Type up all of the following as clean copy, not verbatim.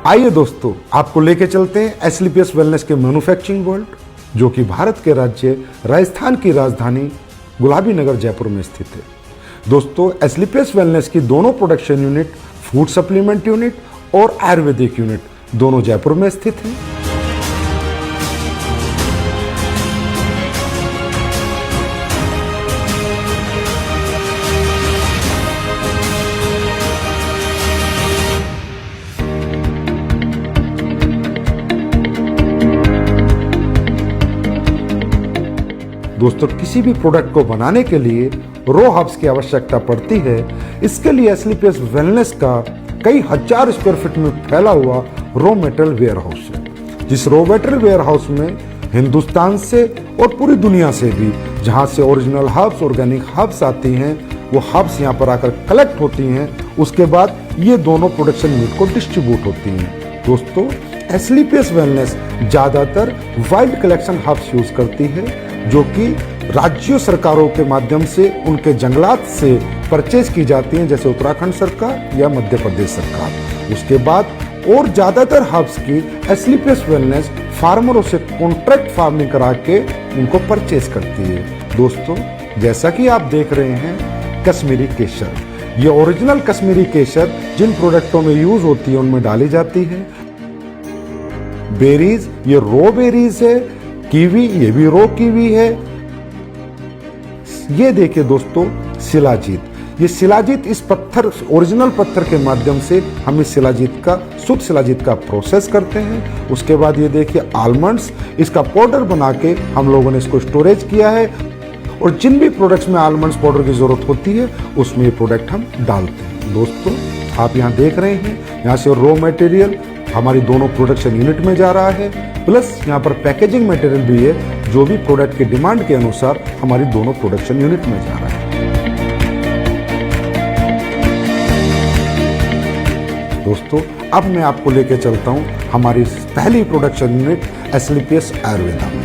आइए दोस्तों, आपको लेके चलते हैं एसलीपीएस वेलनेस के मैन्युफैक्चरिंग वर्ल्ड, जो कि भारत के राज्य राजस्थान की राजधानी गुलाबी नगर जयपुर में स्थित है। दोस्तों, एसलीपीएस वेलनेस की दोनों production unit, food supplement unit और आयुर्वेदिक यूनिट दोनों जयपुर में स्थित हैं। दोस्तों, किसी भी प्रोडक्ट को बनाने के लिए रॉ हर्ब्स की आवश्यकता पड़ती है। इसके लिए एसलीपीएस वेलनेस का कई हजार स्क्वायर फीट में फैला हुआ रॉ मटेरियल वेयर हाउस है। जिस रॉ मटेरियल वेयर हाउस में हिंदुस्तान से और पूरी दुनिया से भी जहां से ओरिजिनल हर्ब्स, ऑर्गेनिक हर्ब्स आती हैं, वो हर्ब्स यहाँ पर आकर कलेक्ट होती हैं। उसके बाद ये दोनों प्रोडक्शन यूनिट को डिस्ट्रीब्यूट होती हैं। दोस्तों, एसलीपीएस वेलनेस ज्यादातर वाइल्ड कलेक्शन हर्ब्स यूज करती है, जो कि राज्यों सरकारों के माध्यम से उनके जंगलात से परचेज की जाती हैं, जैसे उत्तराखंड सरकार या मध्य प्रदेश सरकार। उसके बाद और ज्यादातर हर्ब्स की एसलीपीएस वेलनेस फार्मरों से कॉन्ट्रैक्ट फार्मिंग करा के उनको परचेज करती है। दोस्तों, जैसा कि आप देख रहे हैं, कश्मीरी केसर, ये ओरिजिनल कश्मीरी केसर जिन प्रोडक्टों में यूज होती है उनमें डाली जाती है। बेरीज, ये रॉ बेरीज है। कीवी, ये भी रॉ कीवी है। ये देखिए दोस्तों, शिलाजीत, ये शिलाजीत इस पत्थर, ओरिजिनल पत्थर के माध्यम से हम इस शिलाजीत का, शुद्ध शिलाजीत का प्रोसेस करते हैं। उसके बाद ये देखिए आलमंड्स, इसका पाउडर बना के हम लोगों ने इसको स्टोरेज किया है, और जिन भी प्रोडक्ट्स में आलमंड्स पाउडर की जरूरत होती है उसमें ये प्रोडक्ट हम डालते हैं। दोस्तों, आप यहाँ देख रहे हैं, यहाँ से रॉ मटेरियल हमारी दोनों प्रोडक्शन यूनिट में जा रहा है, प्लस यहाँ पर पैकेजिंग मटेरियल भी है, जो भी प्रोडक्ट के डिमांड के अनुसार हमारी दोनों प्रोडक्शन यूनिट में जा रहा है। दोस्तों, अब मैं आपको लेके चलता हूँ हमारी पहली प्रोडक्शन यूनिट एसलीपीएस आयुर्वेदा में।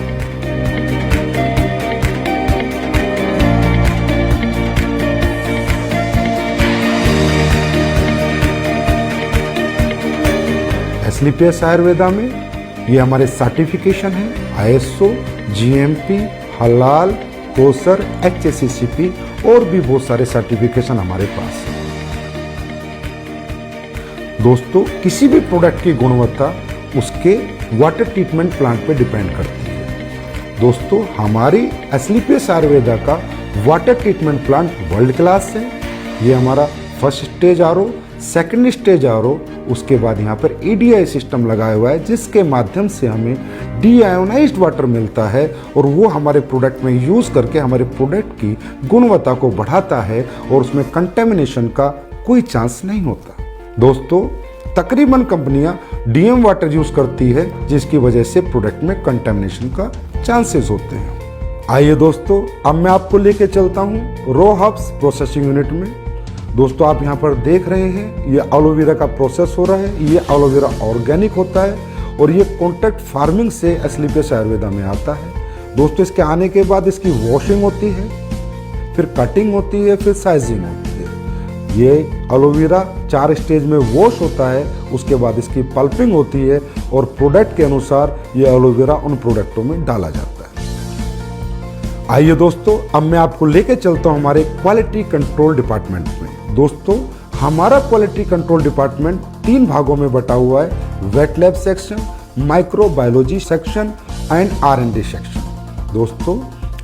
एसलीपीएस आयुर्वेदा में ये हमारे सर्टिफिकेशन है आईएसओ, जीएमपी, हलाल, कोसर, एचएसीसीपी और भी बहुत सारे सर्टिफिकेशन हमारे पास है। दोस्तों, किसी भी प्रोडक्ट की गुणवत्ता उसके वाटर ट्रीटमेंट प्लांट पे डिपेंड करती है। दोस्तों, हमारी एसलीपीएस आयुर्वेदा का water treatment plant world class है। ये हमारा first stage RO, second stage RO, उसके बाद यहाँ पर ईडीआई सिस्टम लगाया हुआ है, जिसके माध्यम से हमें डीआयोनाइज्ड वाटर मिलता है, और वो हमारे प्रोडक्ट में यूज करके हमारे प्रोडक्ट की गुणवत्ता को बढ़ाता है, और उसमें कंटेमिनेशन का कोई चांस नहीं होता। दोस्तों, तकरीबन कंपनियां डीएम वाटर यूज करती है, जिसकी वजह से प्रोडक्ट में कंटेमिनेशन का चांसेस होते हैं। आइए दोस्तों, अब मैं आपको लेके चलता हूँ रॉ हर्ब्स प्रोसेसिंग यूनिट में। दोस्तों, आप यहाँ पर देख रहे हैं, ये एलोवेरा का प्रोसेस हो रहा है। ये एलोवेरा ऑर्गेनिक होता है, और ये कॉन्ट्रैक्ट फार्मिंग से एसलीपीएस आयुर्वेदा में आता है। दोस्तों, इसके आने के बाद इसकी वॉशिंग होती है, फिर कटिंग होती है, फिर साइजिंग होती है। ये एलोवेरा 4 स्टेज में वॉश होता है, उसके बाद इसकी पल्पिंग होती है, और प्रोडक्ट के अनुसार ये एलोवेरा उन प्रोडक्टों में डाला जाता है। आइए दोस्तों, अब मैं आपको लेके चलता हूँ हमारे क्वालिटी कंट्रोल डिपार्टमेंट में। दोस्तों, हमारा क्वालिटी कंट्रोल डिपार्टमेंट 3 भागों में बटा हुआ है: wet lab section, microbiology section and R and D section. दोस्तों,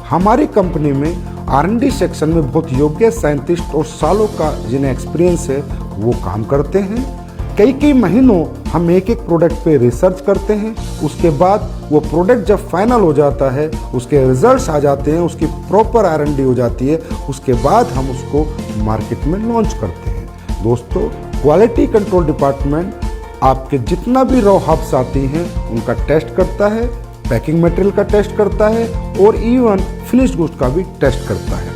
हमारी कंपनी में आर&डी सेक्शन में बहुत योग्य साइंटिस्ट और सालों का जिन्हें एक्सपीरियंस है वो काम करते हैं। कई महीनों हम एक प्रोडक्ट पे रिसर्च करते हैं। उसके बाद वो प्रोडक्ट जब फाइनल हो जाता है, उसके रिजल्ट्स आ जाते हैं, उसकी प्रॉपर आर&डी हो जाती है, उसके बाद हम उसको मार्केट में लॉन्च करते हैं। दोस्तों, क्वालिटी कंट्रोल डिपार्टमेंट आपके जितना भी रॉ हर्ब्स आती हैं उनका टेस्ट करता है, पैकिंग मटेरियल का टेस्ट करता है, और इवन फिनिश्ड गुड्स का भी टेस्ट करता है।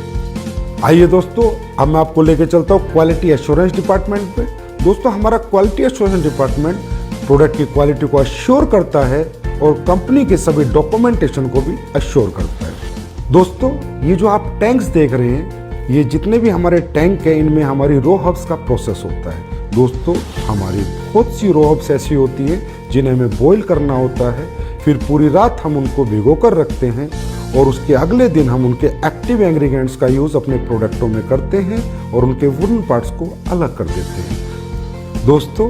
आइए दोस्तों, अब मैं आपको लेके चलता हूँ क्वालिटी एश्योरेंस डिपार्टमेंट पे। दोस्तों, हमारा क्वालिटी एश्योरेंस डिपार्टमेंट प्रोडक्ट की क्वालिटी को अश्योर करता है, और कंपनी के सभी डॉक्यूमेंटेशन को भी अश्योर करता है। दोस्तों, ये जो आप टैंक्स देख रहे हैं, ये जितने भी हमारे टैंक हैं, इनमें हमारी रॉ हर्ब्स का प्रोसेस होता है। दोस्तों हमारी बहुत सी रॉ हब्स ऐसी होती हैं जिन्हें हमें बॉईल करना होता है, फिर पूरी रात हम उनको भिगो कर रखते हैं और उसके अगले दिन हम उनके एक्टिव इंग्रेडिएंट्स का यूज़ अपने प्रोडक्टों में करते हैं और उनके वुडन पार्ट्स को अलग कर देते हैं। दोस्तों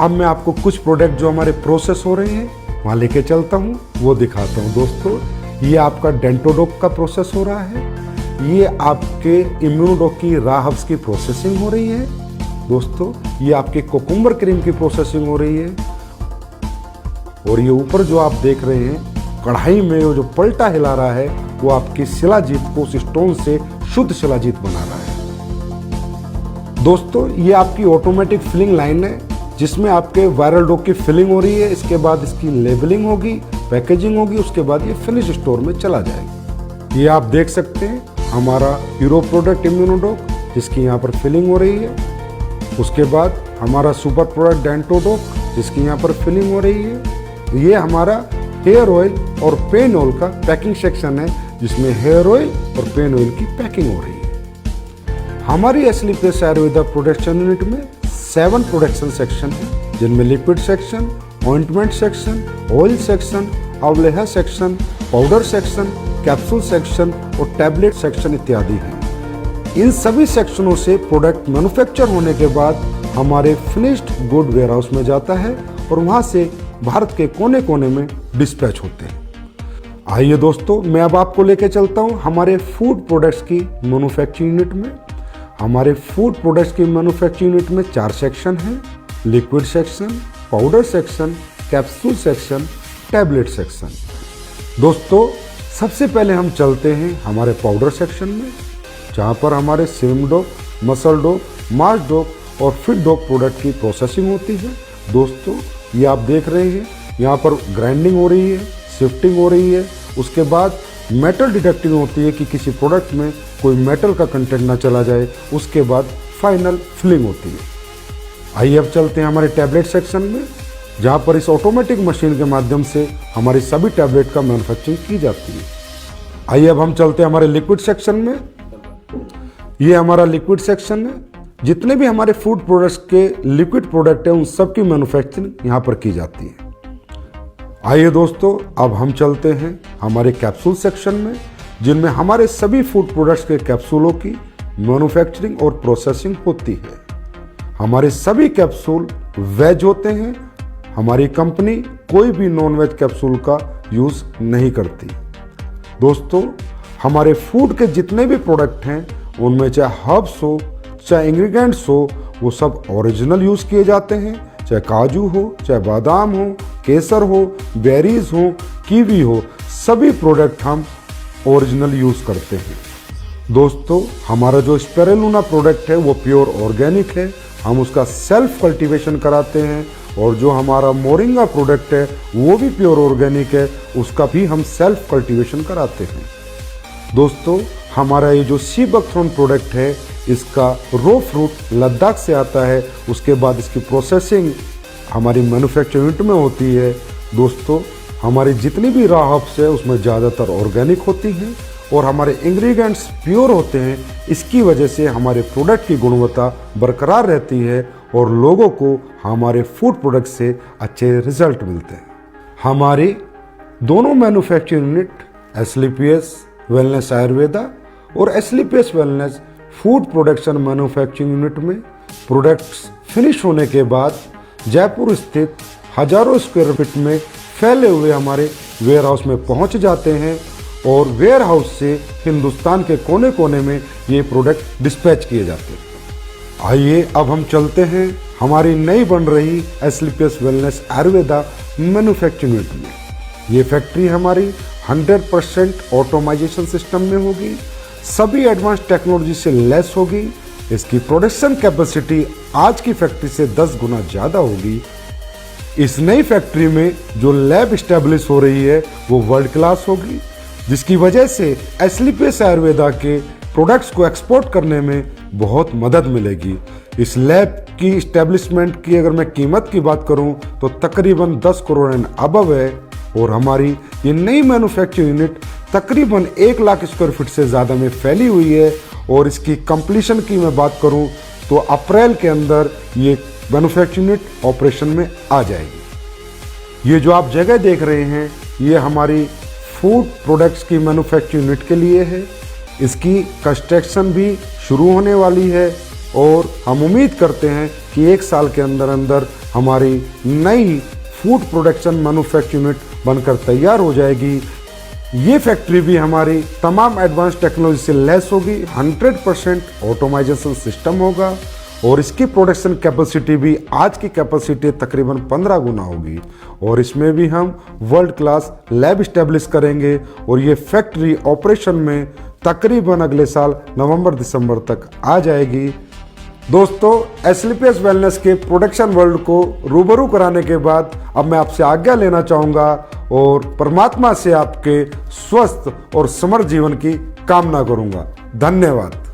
अब मैं आपको कुछ प्रोडक्ट जो हमारे प्रोसेस हो रहे हैं वहाँ लेके चलता हूँ, वो दिखाता हूँ। दोस्तों ये आपका डेंटोडोक का प्रोसेस हो रहा है, ये आपके इम्यूनोडोक की रॉ हब्स की प्रोसेसिंग हो रही है। दोस्तों ये आपके कोकुम्बर क्रीम की प्रोसेसिंग हो रही है और ये ऊपर जो आप देख रहे हैं कढ़ाई में वो जो पलटा हिला रहा है वो आपकी शिलाजीत को उस स्टोन से शुद्ध शिलाजीत बना रहा है। दोस्तों ये आपकी ऑटोमेटिक फिलिंग लाइन है जिसमें आपके वायरल डो की फिलिंग हो रही है, इसके बाद इसकी लेबलिंग होगी, पैकेजिंग होगी, उसके बाद ये फिनिश स्टोर में चला जाएगा। ये आप देख सकते हैं हमारा हीरो प्रोडक्ट इम्यूनोडोक जिसकी यहाँ पर फिलिंग हो रही है, उसके बाद हमारा सुपर प्रोडक्ट डेंटोडोक जिसकी यहाँ पर फिलिंग हो रही है। ये हमारा हेयर ऑयल और पेन ऑयल का पैकिंग सेक्शन है जिसमें हेयर ऑयल और पेन ऑयल की पैकिंग हो रही है। हमारी एस्लीपियस आयुर्वेदा प्रोडक्शन यूनिट में 7 प्रोडक्शन सेक्शन है जिनमें liquid section, ointment section, oil section, अवलेहा section, powder section, capsule section और टैबलेट सेक्शन इत्यादि हैं। इन सभी सेक्शनों से प्रोडक्ट मैन्युफैक्चर होने के बाद हमारे फिनिश्ड गुड वेयर हाउस में जाता है और वहां से भारत के कोने कोने में डिस्पैच होते हैं। आइए दोस्तों मैं अब आपको लेके चलता हूं हमारे फूड प्रोडक्ट्स की मैन्युफैक्चरिंग यूनिट में। हमारे फूड प्रोडक्ट्स की मैन्युफैक्चरिंग यूनिट में 4 सेक्शन हैं, liquid section, powder section, capsule section, tablet section. दोस्तों सबसे पहले हम चलते हैं हमारे पाउडर सेक्शन में जहाँ पर हमारे सिम डोक, मसल डोक, मार्च डोक और फिट डोक प्रोडक्ट की प्रोसेसिंग होती है। दोस्तों ये आप देख रहे हैं यहाँ पर ग्राइंडिंग हो रही है, शिफ्टिंग हो रही है, उसके बाद मेटल डिटेक्टिंग होती है कि किसी प्रोडक्ट में कोई मेटल का कंटेंट ना चला जाए, उसके बाद फाइनल फिलिंग होती है। आइए अब चलते हैं हमारे टैबलेट सेक्शन में जहाँ पर इस ऑटोमेटिक मशीन के माध्यम से हमारी सभी टैबलेट का मैन्युफैक्चरिंग की जाती है। आइए अब हम चलते हैं हमारे लिक्विड सेक्शन में। ये हमारा लिक्विड सेक्शन है, जितने भी हमारे फूड प्रोडक्ट्स के लिक्विड प्रोडक्ट हैं उन सब की मैन्युफैक्चरिंग यहाँ पर की जाती है। आइए दोस्तों अब हम चलते हैं हमारे कैप्सूल सेक्शन में जिनमें हमारे सभी फूड प्रोडक्ट्स के कैप्सूलों की मैन्युफैक्चरिंग और प्रोसेसिंग होती है। हमारे सभी कैप्सूल वेज होते हैं, हमारी कंपनी कोई भी नॉन वेज कैप्सूल का यूज नहीं करती। दोस्तों हमारे फूड के जितने भी प्रोडक्ट हैं उनमें चाहे हर्ब्स हो चाहे इंग्रेडिएंट्स हो वो सब ओरिजिनल यूज किए जाते हैं, चाहे काजू हो, चाहे बादाम हो, केसर हो, बेरीज हो, कीवी हो, सभी प्रोडक्ट हम ओरिजिनल यूज करते हैं। दोस्तों हमारा जो स्पिरुलिना प्रोडक्ट है वो प्योर ऑर्गेनिक है, हम उसका सेल्फ कल्टीवेशन कराते हैं और जो हमारा मोरिंगा प्रोडक्ट है वो भी प्योर ऑर्गेनिक है, उसका भी हम सेल्फ कल्टीवेशन कराते हैं। दोस्तों हमारा ये जो सी बकथ्रोन प्रोडक्ट है इसका रो फ्रूट लद्दाख से आता है, उसके बाद इसकी प्रोसेसिंग हमारी मैन्युफैक्चरिंग यूनिट में होती है। दोस्तों हमारी जितनी भी रॉ हब्स है उसमें ज़्यादातर ऑर्गेनिक होती हैं और हमारे इंग्रेडिएंट्स प्योर होते हैं, इसकी वजह से हमारे प्रोडक्ट की गुणवत्ता बरकरार रहती है और लोगों को हमारे फूड प्रोडक्ट से अच्छे रिजल्ट मिलते हैं। हमारी दोनों manufacturing unit Asclepius Wellness Ayurveda और Asclepius Wellness food production manufacturing unit में प्रोडक्ट्स फिनिश होने के बाद जयपुर स्थित हजारों स्क्वायर फीट में फैले हुए हमारे वेयर हाउस में पहुंच जाते हैं और वेयर हाउस से हिंदुस्तान के कोने कोने में ये प्रोडक्ट डिस्पैच किए जाते हैं। आइए अब हम चलते हैं हमारी नई बन रही एस्लीपियस वेलनेस आयुर्वेदा मैन्युफैक्चरिंग यूनिट में। ये फैक्ट्री हमारी 100% ऑटोमाइजेशन सिस्टम में होगी, सभी एडवांस टेक्नोलॉजी से लेस होगी। इसकी प्रोडक्शन कैपेसिटी आज की फैक्ट्री से 10 गुना ज़्यादा होगी। इस नई फैक्ट्री में जो लैब स्टैब्लिश हो रही है वो वर्ल्ड क्लास होगी, जिसकी वजह से एस्लीपियस आयुर्वेदा के प्रोडक्ट्स को एक्सपोर्ट करने में बहुत मदद मिलेगी। इस लैब की स्टैब्लिशमेंट की अगर मैं कीमत की बात करूं तो तकरीबन 10 करोड़ एंड अबव है और हमारी ये नई मैन्युफैक्चरिंग यूनिट तकरीबन 1 लाख स्क्वायर फीट से ज़्यादा में फैली हुई है और इसकी कंप्लीशन की मैं बात करूं तो अप्रैल के अंदर ये मैन्युफैक्चरिंग यूनिट ऑपरेशन में आ जाएगी। ये जो आप जगह देख रहे हैं ये हमारी फूड प्रोडक्ट्स की मैन्युफैक्चरिंग यूनिट के लिए है। इसकी कंस्ट्रक्शन भी शुरू होने वाली है और हम उम्मीद करते हैं कि 1 साल के अंदर अंदर हमारी नई फूड प्रोडक्शन मैन्युफैक्चरिंग यूनिट बनकर तैयार हो जाएगी। ये फैक्ट्री भी हमारी तमाम एडवांस टेक्नोलॉजी से लैस होगी, 100% ऑटोमाइजेशन सिस्टम होगा और इसकी प्रोडक्शन कैपेसिटी भी आज की कैपेसिटी तकरीबन 15 गुना होगी और इसमें भी हम वर्ल्ड क्लास लैब इस्टेब्लिश करेंगे और ये फैक्ट्री ऑपरेशन में तकरीबन अगले साल नवंबर-दिसंबर तक आ जाएगी। दोस्तों, एसलीपीएस वेलनेस के प्रोडक्शन वर्ल्ड को रूबरू कराने के बाद अब मैं आपसे आज्ञा लेना चाहूँगा और परमात्मा से आपके स्वस्थ और समृद्ध जीवन की कामना करूँगा। धन्यवाद।